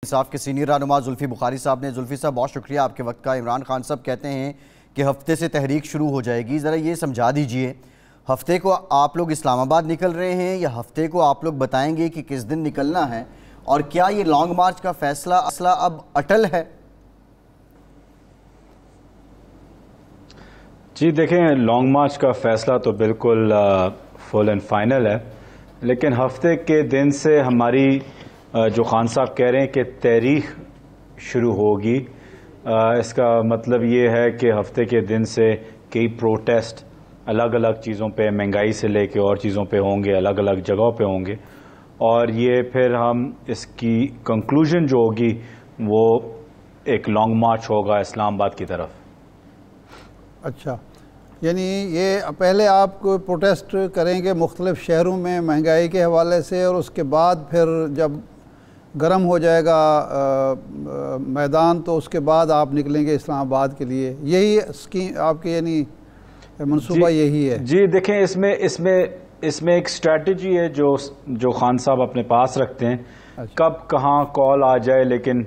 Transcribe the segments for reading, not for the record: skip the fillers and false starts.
انصاف کے سینئر رہنما زلفی بخاری صاحب نے. زلفی صاحب بہت شکریہ آپ کے وقت کا. عمران خان صاحب کہتے ہیں کہ ہفتے سے تحریک شروع ہو جائے گی. ذرا یہ سمجھا دیجئے ہفتے کو آپ لوگ اسلام آباد نکل رہے ہیں یا ہفتے کو آپ لوگ بتائیں گے کہ کس دن نکلنا ہے, اور کیا یہ لانگ مارچ کا فیصلہ اب اٹل ہے؟ جی دیکھیں, لانگ مارچ کا فیصلہ تو بالکل فل اینڈ فائنل ہے, لیکن ہفتے کے دن سے ہماری جو خان صاحب کہہ رہے ہیں کہ تحریک شروع ہوگی, اس کا مطلب یہ ہے کہ ہفتے کے دن سے کئی پروٹیسٹ الگ الگ چیزوں پہ, مہنگائی سے لے کے اور چیزوں پہ ہوں گے, الگ الگ جگہوں پہ ہوں گے, اور یہ پھر ہم اس کی کنکلوژن جو ہوگی وہ ایک لانگ مارچ ہوگا اسلام آباد کی طرف. اچھا, یعنی یہ پہلے آپ کو پروٹیسٹ کریں گے مختلف شہروں میں مہنگائی کے حوالے سے, اور اس کے بعد پھر جب گرم ہو جائے گا میدان تو اس کے بعد آپ نکلیں گے اسلام آباد کے لیے. یہی اسکیم آپ کی یعنی منصوبہ یہی ہے؟ جی دیکھیں, اس میں ایک اسٹریٹجی ہے جو خان صاحب اپنے پاس رکھتے ہیں. کب کہاں کال آ جائے, لیکن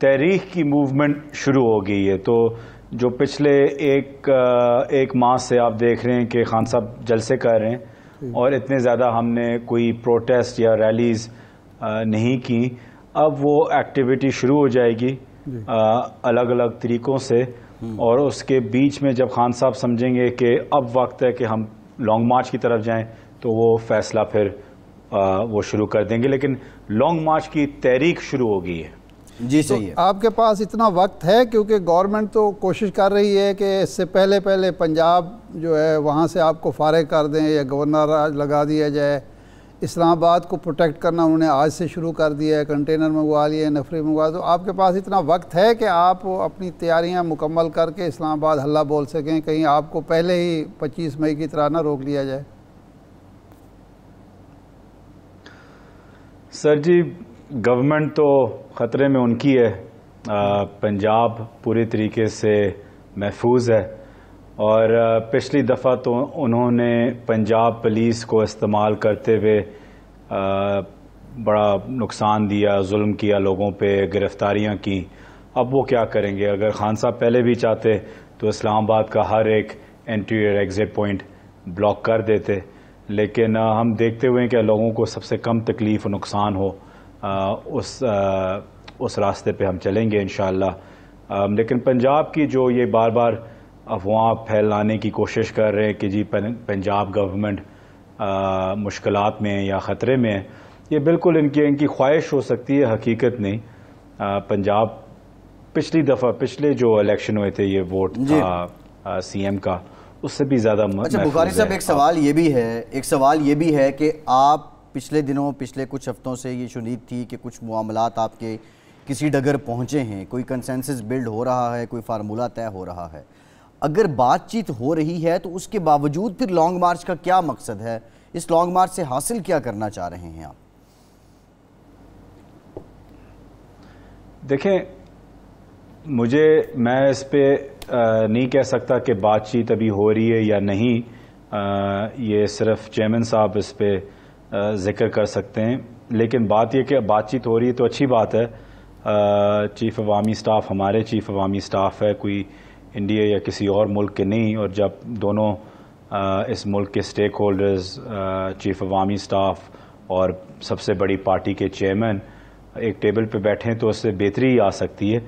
تحریک کی موومنٹ شروع ہو گئی ہے. تو جو پچھلے ایک ماہ سے آپ دیکھ رہے ہیں کہ خان صاحب جلسے کر رہے ہیں, اور اتنے زیادہ ہم نے کوئی پروٹیسٹ یا ریلیز نہیں کی. اب وہ ایکٹیویٹی شروع ہو جائے گی الگ الگ طریقوں سے, اور اس کے بیچ میں جب خان صاحب سمجھیں گے کہ اب وقت ہے کہ ہم لانگ مارچ کی طرف جائیں تو وہ فیصلہ پھر وہ شروع کر دیں گے. لیکن لانگ مارچ کی تحریک شروع ہو گئی ہے. جی صحیح ہے. آپ کے پاس اتنا وقت ہے, کیونکہ گورنمنٹ تو کوشش کر رہی ہے کہ اس سے پہلے پنجاب جو ہے وہاں سے آپ کو فارغ کر دیں یا گورنر راج لگا دیا جائے. اسلام آباد کو پروٹیکٹ کرنا انہوں نے آج سے شروع کر دیا ہے, کنٹینر منگوا لیے, نفری منگوا. تو آپ کے پاس اتنا وقت ہے کہ آپ اپنی تیاریاں مکمل کر کے اسلام آباد ہلہ بول سکیں, کہیں آپ کو پہلے ہی 25 مئی کی طرح نہ روک لیا جائے؟ سر جی, گورنمنٹ تو خطرے میں ان کی ہے, پنجاب پوری طریقے سے محفوظ ہے, اور پچھلی دفعہ تو انہوں نے پنجاب پولیس کو استعمال کرتے ہوئے بڑا نقصان دیا, ظلم کیا لوگوں پہ, گرفتاریاں کی. اب وہ کیا کریں گے؟ اگر خان صاحب پہلے بھی چاہتے تو اسلام آباد کا ہر ایک انٹری اور ایگزٹ پوائنٹ بلاک کر دیتے, لیکن ہم دیکھتے ہوئے کہ لوگوں کو سب سے کم تکلیف و نقصان ہو اس راستے پہ ہم چلیں گے انشاءاللہ. لیکن پنجاب کی جو یہ بار بار افواہ پھیلانے کی کوشش کر رہے ہیں کہ جی پنجاب گورنمنٹ مشکلات میں یا خطرے میں ہے, یہ بالکل ان کی خواہش ہو سکتی ہے, حقیقت نہیں. پنجاب پچھلے جو الیکشن ہوئے تھے, یہ ووٹ تھا سی ایم کا, اس سے بھی زیادہ محفوظ ہے. اچھا بخاری صاحب, ایک سوال یہ بھی ہے کہ آپ پچھلے کچھ ہفتوں سے یہ شنید تھی کہ کچھ معاملات آپ کے کسی ڈگر پہنچے ہیں, کوئی کنسنسس بلڈ ہو رہا ہے, کوئی فارمولہ طے ہو رہا ہے. اگر بات چیت ہو رہی ہے تو اس کے باوجود پھر لانگ مارچ کا کیا مقصد ہے؟ اس لانگ مارچ سے حاصل کیا کرنا چاہ رہے ہیں آپ؟ دیکھیں, میں اس پہ نہیں کہہ سکتا کہ بات چیت ابھی ہو رہی ہے یا نہیں. یہ صرف چیئرمین صاحب اس پہ ذکر کر سکتے ہیں, لیکن بات یہ کہ بات چیت ہو رہی ہے تو اچھی بات ہے. چیف عوامی سٹاف ہمارے چیف عوامی سٹاف ہے, کوئی انڈیا یا کسی اور ملک کے نہیں. اور جب دونوں اس ملک کے سٹیک ہولڈرز, چیف عوامی سٹاف اور سب سے بڑی پارٹی کے چیئرمین ایک ٹیبل پہ بیٹھیں تو اس سے بہتری آ سکتی ہے.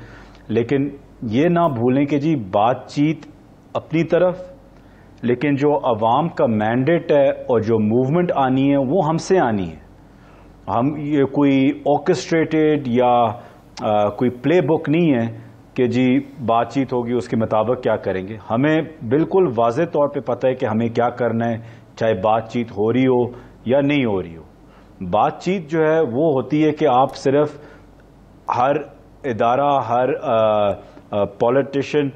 لیکن یہ نہ بھولیں کہ جی بات چیت اپنی طرف, لیکن جو عوام کا مینڈیٹ ہے اور جو موومنٹ آنی ہے وہ ہم سے آنی ہے. ہم یہ کوئی آرکسٹریٹڈ یا کوئی پلے بک نہیں ہے کہ جی بات چیت ہوگی اس کے مطابق کیا کریں گے. ہمیں بالکل واضح طور پہ پتہ ہے کہ ہمیں کیا کرنا ہے, چاہے بات چیت ہو رہی ہو یا نہیں ہو رہی ہو. بات چیت جو ہے وہ ہوتی ہے کہ آپ صرف ہر ادارہ, ہر پولیٹیشین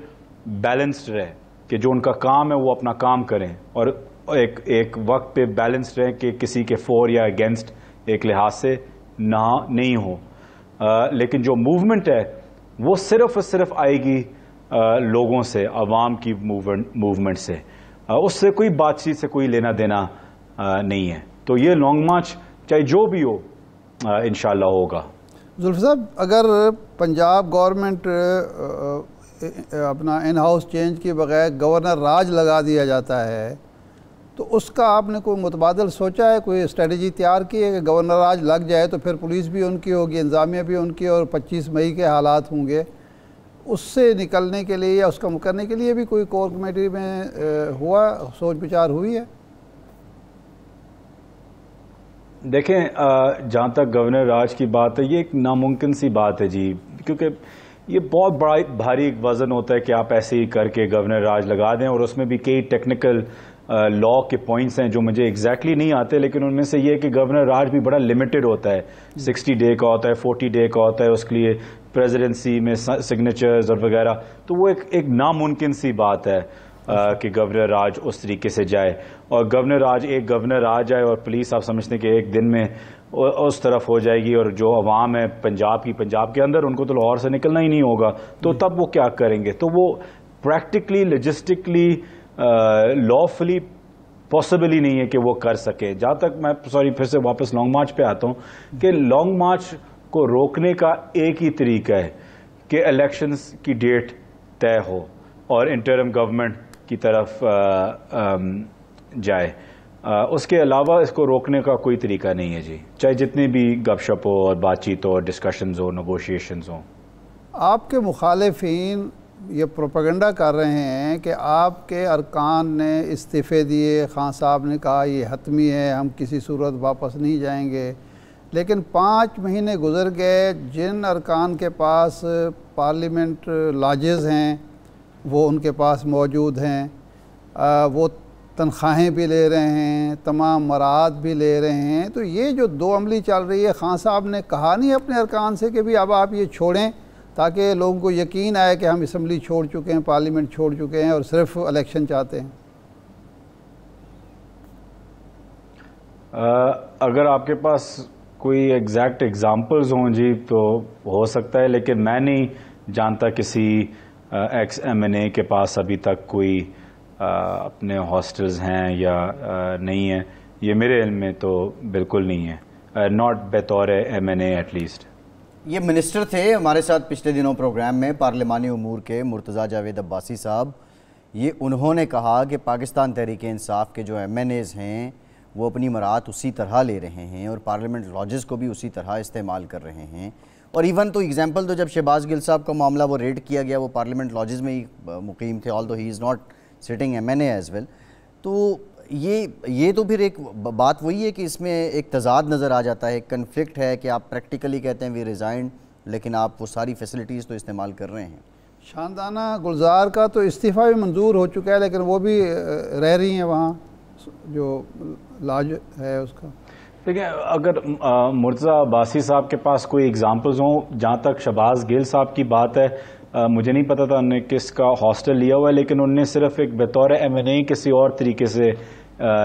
بیلنسڈ رہے, کہ جو ان کا کام ہے وہ اپنا کام کریں, اور ایک وقت پہ بیلنسڈ رہیں کہ کسی کے فور یا اگینسٹ ایک لحاظ سے نہیں ہو. لیکن جو موومنٹ ہے وہ صرف آئے گی لوگوں سے, عوام کی موومنٹ سے, اس سے کوئی بات چیت سے کوئی لینا دینا نہیں ہے. تو یہ لانگ مارچ چاہے جو بھی ہو انشاءاللہ ہوگا. زلفی صاحب، اگر پنجاب گورنمنٹ اپنا ان ہاؤس چینج کے بغیر گورنر راج لگا دیا جاتا ہے تو اس کا آپ نے کوئی متبادل سوچا ہے، کوئی اسٹریٹجی تیار کی ہے کہ گورنر راج لگ جائے تو پھر پولیس بھی ان کی ہوگی، انتظامیہ بھی ان کی، اور 25 مئی کے حالات ہوں گے، اس سے نکلنے کے لیے یا اس کا کرنے کے لیے بھی کوئی کور کمیٹی میں ہوا سوچ بچار ہوئی ہے؟ دیکھیں، جہاں تک گورنر راج کی بات ہے، یہ ایک ناممکن سی بات ہے جی، کیونکہ یہ بہت بڑا بھاری ایک وزن ہوتا ہے کہ آپ ایسے ہی کر کے گورنر راج لگا دیں، اور اس میں بھی کئی ٹیکنیکل لا کے پوائنٹس ہیں جو مجھے ایگزیکٹلی نہیں آتے، لیکن ان میں سے یہ ہے کہ گورنر راج بھی بڑا لمیٹڈ ہوتا ہے، 60 ڈے کا ہوتا ہے، 40 ڈے کا ہوتا ہے، اس کے لیے پریزیڈنسی میں سگنیچرز اور وغیرہ، تو وہ ایک ناممکن سی بات ہے کہ گورنر راج اس طریقے سے جائے، اور گورنر راج ایک گورنر راج جائے اور پولیس آپ سمجھتے ہیں کہ ایک دن میں اس طرف ہو جائے گی، اور جو عوام ہے پنجاب کے اندر ان کو تو لاہور سے نکلنا ہی نہیں ہوگا، تو تب وہ کیا کریں گے؟ تو وہ پریکٹیکلی لوجسٹکلی لافلی پاسبل ہی نہیں ہے کہ وہ کر سکے۔ جہاں تک میں پھر سے واپس لانگ مارچ پہ آتا ہوں کہ لانگ مارچ کو روکنے کا ایک ہی طریقہ ہے کہ الیکشنز کی ڈیٹ طے ہو اور انٹرم گورنمنٹ کی طرف جائے، اس کے علاوہ اس کو روکنے کا کوئی طریقہ نہیں ہے جی، چاہے جتنی بھی گپ شپ ہو اور بات چیت ہو اور ڈسکشنز ہو، نیگوشیشنز ہوں۔ آپ کے مخالفین یہ پروپیگنڈا کر رہے ہیں کہ آپ کے ارکان نے استعفے دیے، خان صاحب نے کہا یہ حتمی ہے، ہم کسی صورت واپس نہیں جائیں گے، لیکن 5 مہینے گزر گئے، جن ارکان کے پاس پارلیمنٹ لاجز ہیں وہ ان کے پاس موجود ہیں، وہ تنخواہیں بھی لے رہے ہیں، تمام مراعات بھی لے رہے ہیں، تو یہ جو دو عملی چل رہی ہے، خان صاحب نے کہا نہیں اپنے ارکان سے کہ بھی اب آپ یہ چھوڑیں تاکہ لوگوں کو یقین آئے کہ ہم اسمبلی چھوڑ چکے ہیں، پارلیمنٹ چھوڑ چکے ہیں اور صرف الیکشن چاہتے ہیں؟ اگر آپ کے پاس کوئی ایگزیکٹ ایگزامپلز ہوں جی تو ہو سکتا ہے، لیکن میں نہیں جانتا کسی ایکس ایم این اے کے پاس ابھی تک کوئی اپنے ہاسٹلز ہیں یا نہیں ہیں، یہ میرے علم میں تو بالکل نہیں ہے، ناٹ بطور M N A at least. یہ منسٹر تھے ہمارے ساتھ پچھلے دنوں پروگرام میں، پارلیمانی امور کے مرتضیٰ جاوید عباسی صاحب، یہ انہوں نے کہا کہ پاکستان تحریک انصاف کے جو ایم این ایز ہیں وہ اپنی مراعات اسی طرح لے رہے ہیں اور پارلیمنٹ لاجز کو بھی اسی طرح استعمال کر رہے ہیں، اور ایون تو ایگزامپل تو جب شہباز گل صاحب کا معاملہ وہ ریڈ کیا گیا وہ پارلیمنٹ لاجز میں ہی مقیم تھے، although he is not sitting M N A as well, تو یہ تو پھر ایک بات وہی ہے کہ اس میں ایک تضاد نظر آ جاتا ہے، ایک کنفلکٹ ہے کہ آپ پریکٹیکلی کہتے ہیں وی ریزائنڈ، لیکن آپ وہ ساری فیسلٹیز تو استعمال کر رہے ہیں۔ شاندانہ گلزار کا تو استعفیٰ بھی منظور ہو چکا ہے، لیکن وہ بھی رہ رہی ہیں وہاں، جو لاج ہے اس کا۔ دیکھیں، اگر مرتضیٰ عباسی صاحب کے پاس کوئی ایگزامپلز ہوں، جہاں تک شہباز گل صاحب کی بات ہے، مجھے نہیں پتا تھا انہوں نے کس کا ہاسٹل لیا ہوا ہے، لیکن انہوں نے صرف ایک بطور ایم این اے کسی اور طریقے سے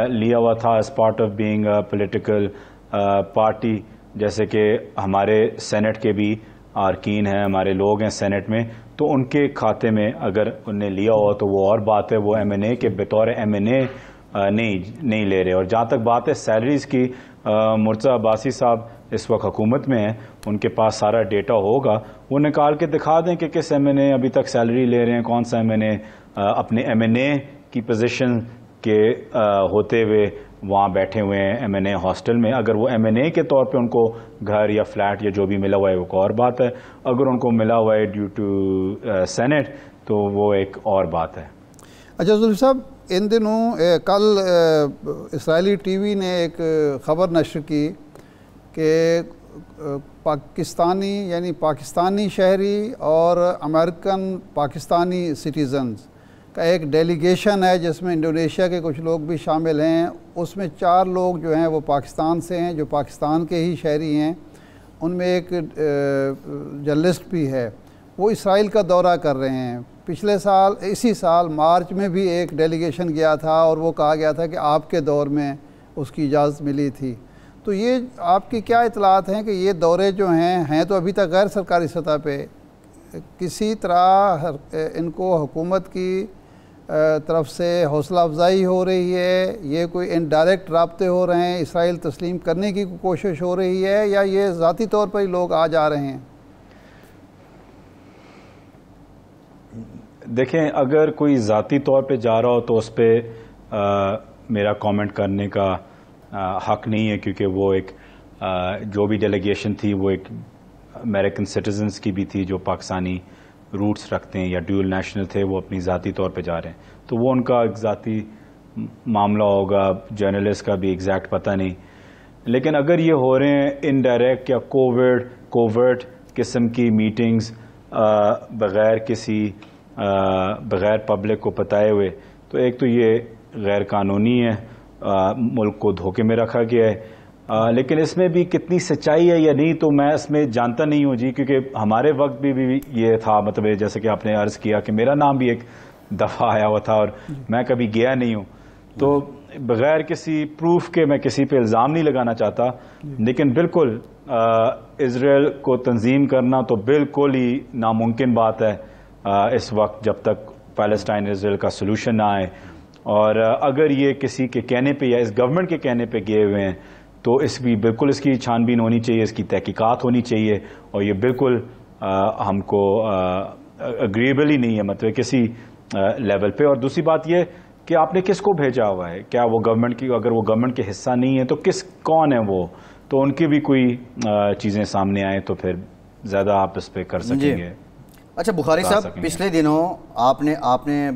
لیا ہوا تھا as part of being a political party, جیسے کہ ہمارے سینٹ کے بھی ارکین ہیں، ہمارے لوگ ہیں سینٹ میں، تو ان کے کھاتے میں اگر انہوں نے لیا ہوا تو وہ اور بات ہے، وہ ایم این اے کے بطور ایم این اے نہیں لے رہے۔ اور جہاں تک بات ہے سیلریز کی، مرتضیٰ عباسی صاحب اس وقت حکومت میں ہیں، ان کے پاس سارا ڈیٹا ہوگا، وہ نکال کے دکھا دیں کہ کس ایم این اے ابھی تک سیلری لے رہے ہیں، کون سا ایم این اے اپنے ایم این اے کی پوزیشن کے ہوتے ہوئے وہاں بیٹھے ہوئے ہیں ایم این اے ہاسٹل میں۔ اگر وہ ایم این اے کے طور پہ ان کو گھر یا فلیٹ یا جو بھی ملا ہوا ہے وہ ایک اور بات ہے، اگر ان کو ملا ہوا ہے ڈیو ٹو سینٹ تو وہ ایک اور بات ہے۔ اچھا زلفی صاحب، ان دنوں کل اسرائیلی ٹی وی نے ایک خبر نشر کی کہ پاکستانی شہری اور امریکن پاکستانی سٹیزنز کا ایک ڈیلیگیشن ہے جس میں انڈونیشیا کے کچھ لوگ بھی شامل ہیں، اس میں 4 لوگ جو ہیں وہ پاکستان سے ہیں، جو پاکستان کے ہی شہری ہیں، ان میں ایک جرنلسٹ بھی ہے، وہ اسرائیل کا دورہ کر رہے ہیں۔ پچھلے سال اسی سال مارچ میں بھی ایک ڈیلیگیشن گیا تھا اور وہ کہا گیا تھا کہ آپ کے دور میں اس کی اجازت ملی تھی، تو یہ آپ کی کیا اطلاعات ہیں کہ یہ دورے جو ہیں تو ابھی تک غیر سرکاری سطح پہ، کسی طرح ان کو حکومت کی طرف سے حوصلہ افزائی ہو رہی ہے، یہ کوئی انڈائریکٹ رابطے ہو رہے ہیں، اسرائیل تسلیم کرنے کی کوشش ہو رہی ہے، یا یہ ذاتی طور پر ہی لوگ آ جا رہے ہیں؟ دیکھیں، اگر کوئی ذاتی طور پہ جا رہا ہو تو اس پہ میرا کامنٹ کرنے کا حق نہیں ہے، کیونکہ وہ ایک جو بھی ڈیلیگیشن تھی وہ ایک امریکن سٹیزنز کی بھی تھی جو پاکستانی روٹس رکھتے ہیں یا ڈیول نیشنل تھے، وہ اپنی ذاتی طور پہ جا رہے ہیں، تو وہ ان کا ایک ذاتی معاملہ ہوگا، جرنلسٹ کا بھی ایگزیکٹ پتہ نہیں. لیکن اگر یہ ہو رہے ہیں انڈائریکٹ یا کوورٹ قسم کی میٹنگز بغیر پبلک کو بتائے ہوئے، تو ایک تو یہ غیر قانونی ہے، ملک کو دھوکے میں رکھا گیا ہے. لیکن اس میں بھی کتنی سچائی ہے یا نہیں تو میں اس میں جانتا نہیں ہوں جی، کیونکہ ہمارے وقت بھی یہ تھا، مطلب جیسے کہ آپ نے عرض کیا کہ میرا نام بھی ایک دفعہ آیا ہوا تھا اور میں کبھی گیا نہیں ہوں، تو بغیر کسی پروف کے میں کسی پہ الزام نہیں لگانا چاہتا. لیکن بالکل اسرائیل کو تنظیم کرنا تو بالکل ہی ناممکن بات ہے اس وقت، جب تک پیلسٹائن اسرائیل کا سلوشن نہ آئے. اور اگر یہ کسی کے کہنے پہ یا اس گورنمنٹ کے کہنے پہ گئے ہوئے ہیں تو بالکل اس کی چھان بین ہونی چاہیے، اس کی تحقیقات ہونی چاہیے، اور یہ بالکل ہم کو اگریبل ہی نہیں ہے، مطلب کسی لیول پہ. اور دوسری بات یہ کہ آپ نے کس کو بھیجا ہوا ہے، کیا وہ گورنمنٹ کی، اگر وہ گورنمنٹ کے حصہ نہیں ہے تو کون ہے وہ، تو ان کی بھی کوئی چیزیں سامنے آئیں تو پھر زیادہ آپ اس پہ کر سکیں گے. اچھا بخاری صاحب، پچھلے دنوں آپ نے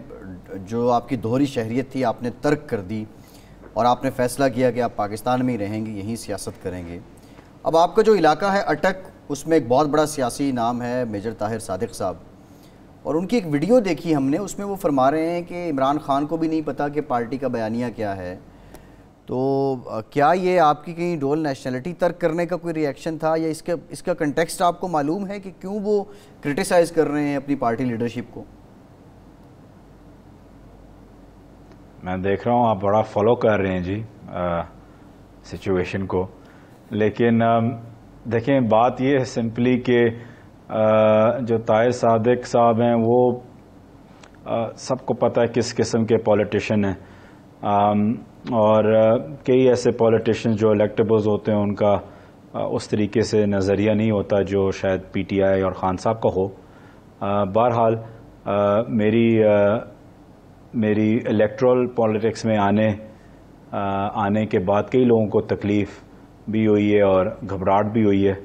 جو آپ کی دوہری شہریت تھی آپ نے ترک کر دی اور آپ نے فیصلہ کیا کہ آپ پاکستان میں ہی رہیں گے، یہیں سیاست کریں گے. اب آپ کا جو علاقہ ہے اٹک، اس میں ایک بہت بڑا سیاسی نام ہے میجر طاہر صادق صاحب، اور ان کی ایک ویڈیو دیکھی ہم نے، اس میں وہ فرما رہے ہیں کہ عمران خان کو بھی نہیں پتا کہ پارٹی کا بیانیہ کیا ہے. تو کیا یہ آپ کی کہیں ڈول نیشنلٹی ترک کرنے کا کوئی ری ایکشن تھا، یا اس کا کنٹیکسٹ آپ کو معلوم ہے کہ کیوں وہ کرٹیسائز کر رہے ہیں اپنی پارٹی لیڈرشپ کو؟ میں دیکھ رہا ہوں آپ بڑا فالو کر رہے ہیں جی سچویشن کو. لیکن دیکھیں، بات یہ ہے سمپلی کہ جو طاہر صادق صاحب ہیں وہ سب کو پتہ ہے کس قسم کے پولیٹیشین ہیں، اور کئی ایسے پولیٹیشین جو الیکٹیبلز ہوتے ہیں ان کا اس طریقے سے نظریہ نہیں ہوتا جو شاید پی ٹی آئی اور خان صاحب کا ہو. بہرحال میری الیکٹرل پولیٹکس میں آنے کے بعد کئی لوگوں کو تکلیف بھی ہوئی ہے اور گھبراہٹ بھی ہوئی ہے.